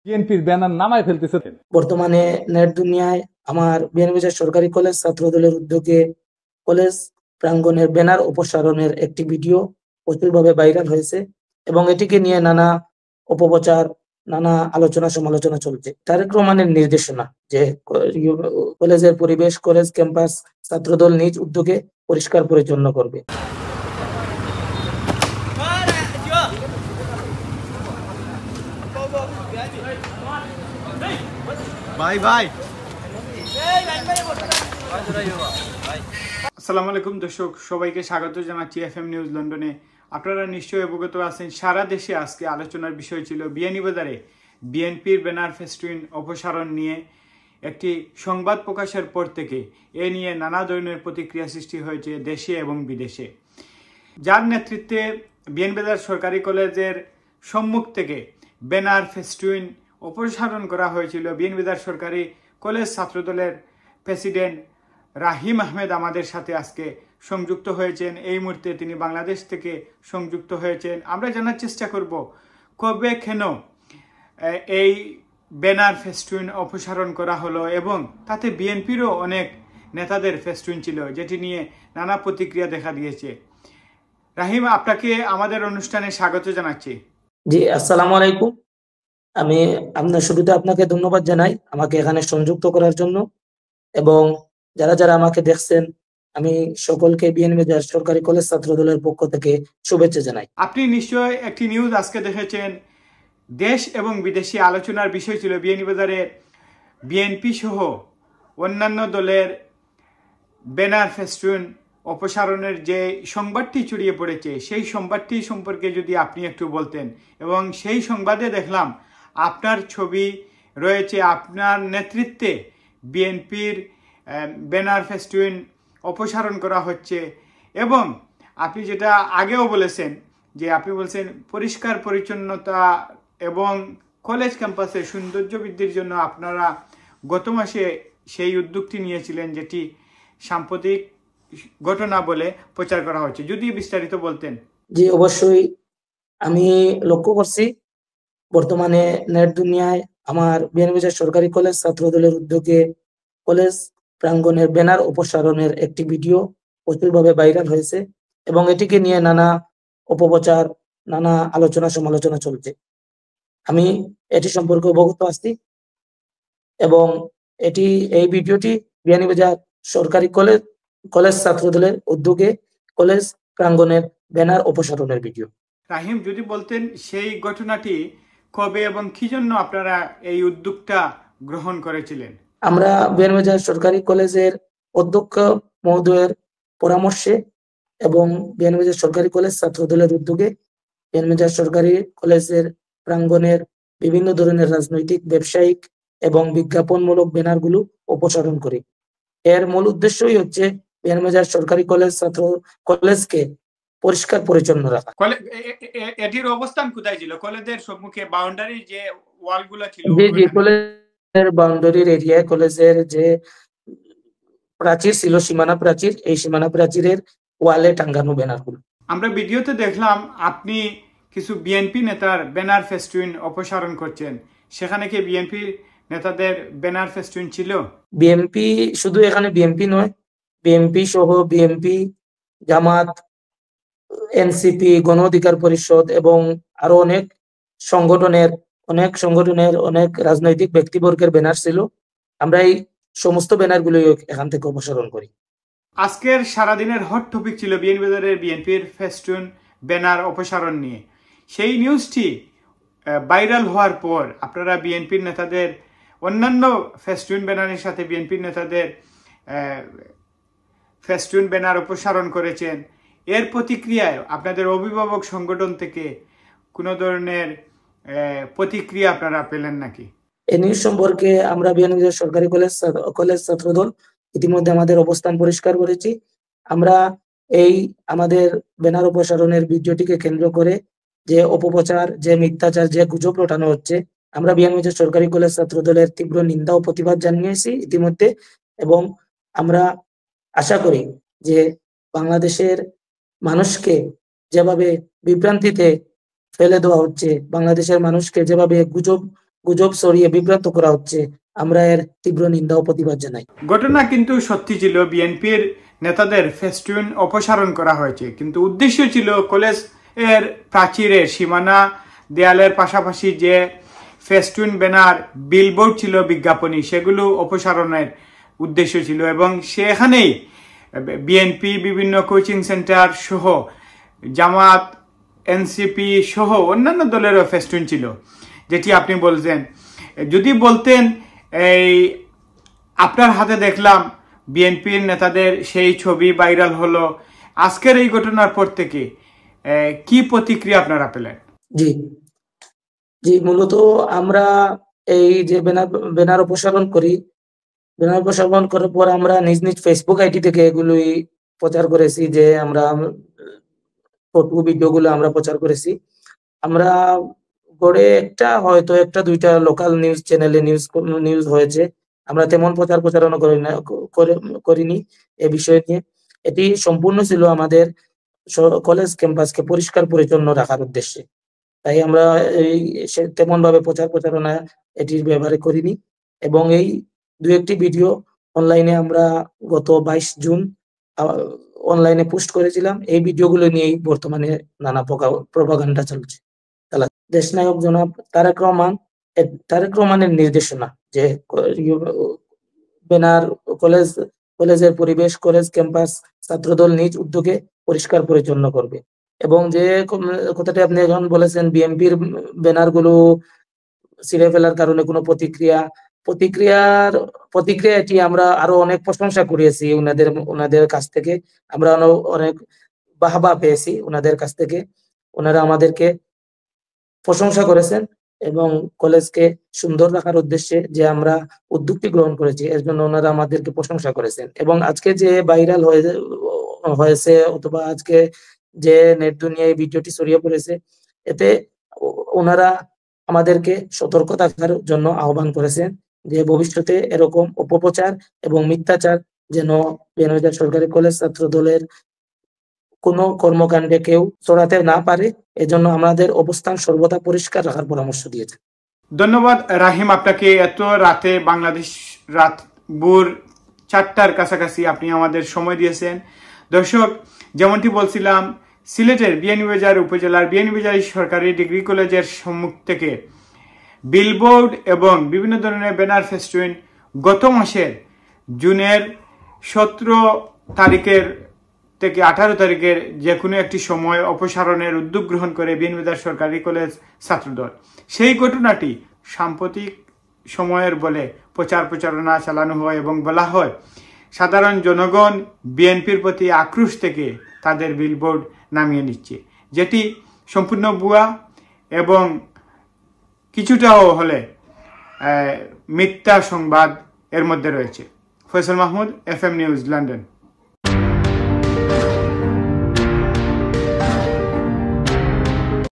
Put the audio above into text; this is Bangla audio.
বিএনপির ব্যানার নামায় ফেলতেছে। বর্তমানে নেট দুনিয়ায় আমার বিয়ানীবাজার সরকারি কলেজ ছাত্রদলের উদ্যোগে কলেজ প্রাঙ্গণের ব্যানার অপসারণের একটি ভিডিও প্রচুরভাবে ভাইরাল হয়েছে এবং এটিকে নিয়ে নানা অপপ্রচার, নানা আলোচনা সমালোচনা চলছে। তারেক রহমানের নির্দেশনা যে কলেজের পরিবেশ, কলেজ ক্যাম্পাস ছাত্রদল নিজ উদ্যোগে পরিষ্কার পরিচ্ছন্ন করবে। আসসালামু আলাইকুম দর্শক, সবাইকে স্বাগত জানাচ্ছি এফএম নিউজ লন্ডনে। আপনারা নিশ্চয়ই অবগত আছেন, সারা দেশে আজকে আলোচনার বিষয় ছিল বিয়ানীবাজারে বিএনপির ব্যানার ফেস্টুইন অপসারণ নিয়ে একটি সংবাদ প্রকাশের পর থেকে এ নিয়ে নানা ধরনের প্রতিক্রিয়া সৃষ্টি হয়েছে দেশে এবং বিদেশে। যার নেতৃত্বে বিয়ানীবাজার সরকারি কলেজের সম্মুখ থেকে ব্যানার ফেস্টুইন অপসারণ করা হয়েছিল। বিয়ানীবাজার সরকারি কলেজ ছাত্রদলের প্রেসিডেন্ট রাহিম আহমেদ আমাদের সাথে আজকে সংযুক্ত হয়েছেন। এই মুহূর্তে তিনি বাংলাদেশ থেকে সংযুক্ত হয়েছেন। আমরা জানার চেষ্টা করব কবে কেন এই ব্যানার ফেস্টুইন অপসারণ করা হলো এবং তাতে বিএনপিরও অনেক নেতাদের ফেস্টুইন ছিল, যেটি নিয়ে নানা প্রতিক্রিয়া দেখা দিয়েছে। রাহিম, আপনাকে আমাদের অনুষ্ঠানে স্বাগত জানাচ্ছি। জি, আসসালামু আলাইকুম। আমি শুরুতে আপনাকে ধন্যবাদ জানাই আমাকে এখানে সংযুক্ত করার জন্য, এবং যারা যারা আমাকে দেখছেন আমি সকলকে বিয়ানীবাজার সরকারি কলেজ ছাত্রদলের পক্ষ থেকে শুভেচ্ছা জানাই। আপনি নিশ্চয় একটি নিউজ আজকে দেখেছেন, দেশ এবং বিদেশি আলোচনার বিষয় ছিল বিয়ানীবাজারে বিএনপি সহ অন্যান্য দলের ব্যানার ফেস্টুন অপসারণের যে সংবাদটি ছড়িয়ে পড়েছে, সেই সংবাদটি সম্পর্কে যদি আপনি একটু বলতেন। এবং সেই সংবাদে দেখলাম আপনার ছবি রয়েছে, আপনার নেতৃত্বে বিএনপির ব্যানার ফেস্টুইন অপসারণ করা হচ্ছে। এবং আপনি যেটা আগেও বলেছেন যে আপনি বলছেন পরিষ্কার পরিচ্ছন্নতা এবং কলেজ ক্যাম্পাসের সৌন্দর্য বৃদ্ধির জন্য আপনারা গত মাসে সেই উদ্যোগটি নিয়েছিলেন, যেটি সাম্প্রতিক ঘটনা বলে প্রচার করা হচ্ছে। যদি বিস্তারিত বলতেন। জি, অবশ্যই। আমি লক্ষ্য করছি বর্তমানে নেট দুনিয়ায় আমার বিয়ানীবাজার সরকারি কলেজ ছাত্রদলের উদ্যোগে কলেজ প্রাঙ্গণের ব্যানার অপসারণের একটি ভিডিও প্রচুরভাবে ভাইরাল হয়েছে এবং এটিকে নিয়ে নানা অপপ্রচার, নানা আলোচনা সমালোচনা চলছে। আমি এটি সম্পর্কে অবগত আছি এবং এই ভিডিওটি বিয়ানীবাজার সরকারি কলেজ ছাত্রদলের উদ্যোগে কলেজ প্রাঙ্গণের ব্যানার অপসারণের ভিডিও। রাহিম, যদি বলতেন সেই ঘটনাটি কবে এবং কি জন্য আপনারা এই উদ্যোগটা গ্রহণ করেছিলেন? আমরা বিয়ানীবাজার সরকারি কলেজের অধ্যক্ষ মহোদয়ের পরামর্শে এবং বিয়ানীবাজার সরকারি কলেজ ছাত্রদলের উদ্যোগে বিয়ানীবাজার সরকারি কলেজের প্রাঙ্গণের বিভিন্ন ধরনের রাজনৈতিক, ব্যবসায়িক এবং বিজ্ঞাপনমূলক ব্যানারগুলো অপসারণ করি। এর মূল উদ্দেশ্যই হচ্ছে বিয়ানীবাজার সরকারি কলেজকে পরিষ্কার পরিচ্ছন্ন রাখা। এটির অবস্থান কোথায় ছিল? কলেজের সম্মুখে বাউন্ডারি যে ওয়ালগুলো ছিল? জি, কলেজের বাউন্ডারির এরিয়ায় কলেজের যে প্রাচীর ছিল, সীমানা প্রাচীর, এই সীমানা প্রাচীরের ওয়ালে টাঙ্গানো ব্যানারগুলো। আমরা ভিডিওতে দেখলাম আপনি কিছু বিএনপি নেতার ব্যানার ফেস্টুইন অপসারণ করছেন। সেখানে কি বিএনপি নেতাদের ব্যানার ফেস্টুইন ছিল? বিএনপি শুধু এখানে বিএনপি নয়, বিএনপি সহ বিএনপি, জামাত, এনসিপি, গণ অধিকার পরিষদ এবং আরো অনেক সংগঠনের অনেক রাজনৈতিক ব্যক্তিবর্গের ব্যানার ছিল। আমরা এই সমস্ত ব্যানারগুলো এখান থেকে অপসারণ করি। আজকের সারাদিনের হট টপিক ছিল বিয়ানীবাজারের বিএনপির ফেস্টুন ব্যানার অপসারণ নিয়ে। সেই নিউজটি ভাইরাল হওয়ার পর আপনারা বিএনপির নেতাদের অন্যান্য ফেস্টুন ব্যানারের সাথে বিএনপির নেতাদের ফেস্টুন ব্যানার অপসারণ করেছেন। এর প্রতিক্রিয়ায় আপনাদের অভিভাবক সংগঠন থেকে কোনো ধরনের প্রতিক্রিয়া আপনারা পেলেন নাকি? এই নিউজ সম্পর্কে আমরা বিয়ানীবাজার সরকারি কলেজ ছাত্রদল ইতিমধ্যে আমাদের অবস্থান পরিষ্কার করেছি। আমরা এই আমাদের ব্যানার অপসারণের ভিডিওটিকে কেন্দ্র করে যে অপপ্রচার, যে মিথ্যাচার, যে গুজব রটানো হচ্ছে, আমরা বিয়ানীবাজার সরকারি কলেজ ছাত্রদলের তীব্র নিন্দা ও প্রতিবাদ জানিয়েছি ইতিমধ্যে। এবং আমরা আশা করি যে বাংলাদেশের মানুষকে যেভাবে বিভ্রান্তিতে ফেলে দেওয়া হচ্ছে, বাংলাদেশের মানুষকে যেভাবে গুজব গুজব ছড়িয়ে বিভ্রান্ত করা হচ্ছে, আমরা এর তীব্র নিন্দা ও প্রতিবাদ জানাই। ঘটনা কিন্তু সত্যি ছিল, বিএনপির নেতাদের ফেস্টুন অপসারণ করা হয়েছে, কিন্তু উদ্দেশ্য ছিল কলেজ এর প্রাচীরের সীমানা দেয়ালের পাশাপাশি যে ফেস্টুন ব্যানার বিলবোর্ড ছিল বিজ্ঞাপনী, সেগুলো অপসারণের উদ্দেশ্য ছিল। এবং সেখানেই বিএনপি বিভিন্ন কোচিং সেন্টার সহ জামাত, এনসিপি সহ অন্যান্য দলেরও ফেস্টুন ছিল, যেটি আপনি বলছেন। যদি বলতেন এই আপনার হাতে দেখলাম বিএনপির নেতাদের সেই ছবি ভাইরাল হলো, আজকের এই ঘটনার পর থেকে কি প্রতিক্রিয়া আপনারা পেলেন? জি জি মূলত আমরা এই যে ব্যানার অপসারণ করি, ব্যানার অপসারণ করার পর আমরা নিজ নিজ ফেসবুক আইডি থেকে এগুলোই প্রচার করেছি, যে আমরা ফটো ভিডিওগুলো আমরা প্রচার করেছি। আমরা গড়ে হয়তো একটা দুইটা লোকাল নিউজ চ্যানেলে নিউজ হয়েছে, আমরা তেমন প্রচারণা করিনি এ বিষয় নিয়ে। এটি সম্পূর্ণ ছিল আমাদের কলেজ ক্যাম্পাসকে পরিষ্কার পরিচ্ছন্ন রাখার উদ্দেশ্যে, তাই আমরা তেমন ভাবে প্রচারণা এটির ব্যবহার করিনি। এবং এই দু একটি ভিডিও অনলাইনে আমরা গত 22 জুন অনলাইনে পোস্ট করেছিলাম। এই ভিডিওগুলো নিয়েই বর্তমানে নানা প্রপাগান্ডা চলছে। দেশনায়ক জনাব তারেক রহমানের নির্দেশনা যে ব্যানার কলেজের পরিবেশ, কলেজ ক্যাম্পাস ছাত্রদল নিজ উদ্যোগে পরিষ্কার পরিচ্ছন্ন করবে। এবং যে কথাটি আপনি এখন বলেছেন, বিএনপির ব্যানার গুলো ছিঁড়ে ফেলার কারণে কোনো প্রতিক্রিয়া এটি আমরা আরো অনেক প্রশংসা করিয়েছি ওনাদের কাছ থেকে। আমরা অনেক বাহবা পেয়েছি ওনাদের কাছ থেকে। ওনারা আমাদেরকে প্রশংসা করেছেন এবং কলেজকে সুন্দর রাখার উদ্দেশ্যে যে আমরা উদ্যোগটি গ্রহণ করেছি এর জন্য ওনারা আমাদেরকে প্রশংসা করেছেন। এবং আজকে যে ভাইরাল হয়েছে অথবা আজকে যে নেট দুনিয়ায় ভিডিওটি ছড়িয়ে পড়েছে, এতে ওনারা আমাদেরকে সতর্ক থাকার জন্য আহ্বান করেছেন যে ভবিষ্যতে এরকম অপপ্রচার এবং মিথ্যাচার যেন বিএনপির সরকারি কলেজ ছাত্র দলের কোনো কর্মকাণ্ডে কেউ ছড়াতে না পারে, এজন্য আমাদের অবস্থান সর্বদা পরিষ্কার রাখার পরামর্শ দিয়েছে। ধন্যবাদ রাহিম আপনাকে। এত রাতে বাংলাদেশ রাত ভোর 4টার কাছাকাছি আপনি আমাদের সময় দিয়েছেন। দর্শক, যেমনটি বলছিলাম, সিলেটের বিয়ানীবাজার উপজেলার বিয়ানীবাজার সরকারি ডিগ্রি কলেজের সম্মুখ থেকে বিলবোর্ড এবং বিভিন্ন ধরনের ব্যানার ফেস্টুন গত মাসের জুনের 17 তারিখের থেকে 18 তারিখের যে কোনো একটি সময় অপসারণের উদ্যোগ গ্রহণ করে বিয়ানীবাজার সরকারি কলেজ ছাত্রদল। সেই ঘটনাটি সাম্প্রতিক সময়ের বলে প্রচারণা চালানো হয় এবং বলা হয় সাধারণ জনগণ বিএনপির প্রতি আক্রোশ থেকে তাদের বিলবোর্ড নামিয়ে নিচ্ছে, যেটি সম্পূর্ণ ভুয়া এবং কিছুটাও হলে মিথ্যা সংবাদ এর মধ্যে রয়েছে। Faisal Mahmud, FM news, London.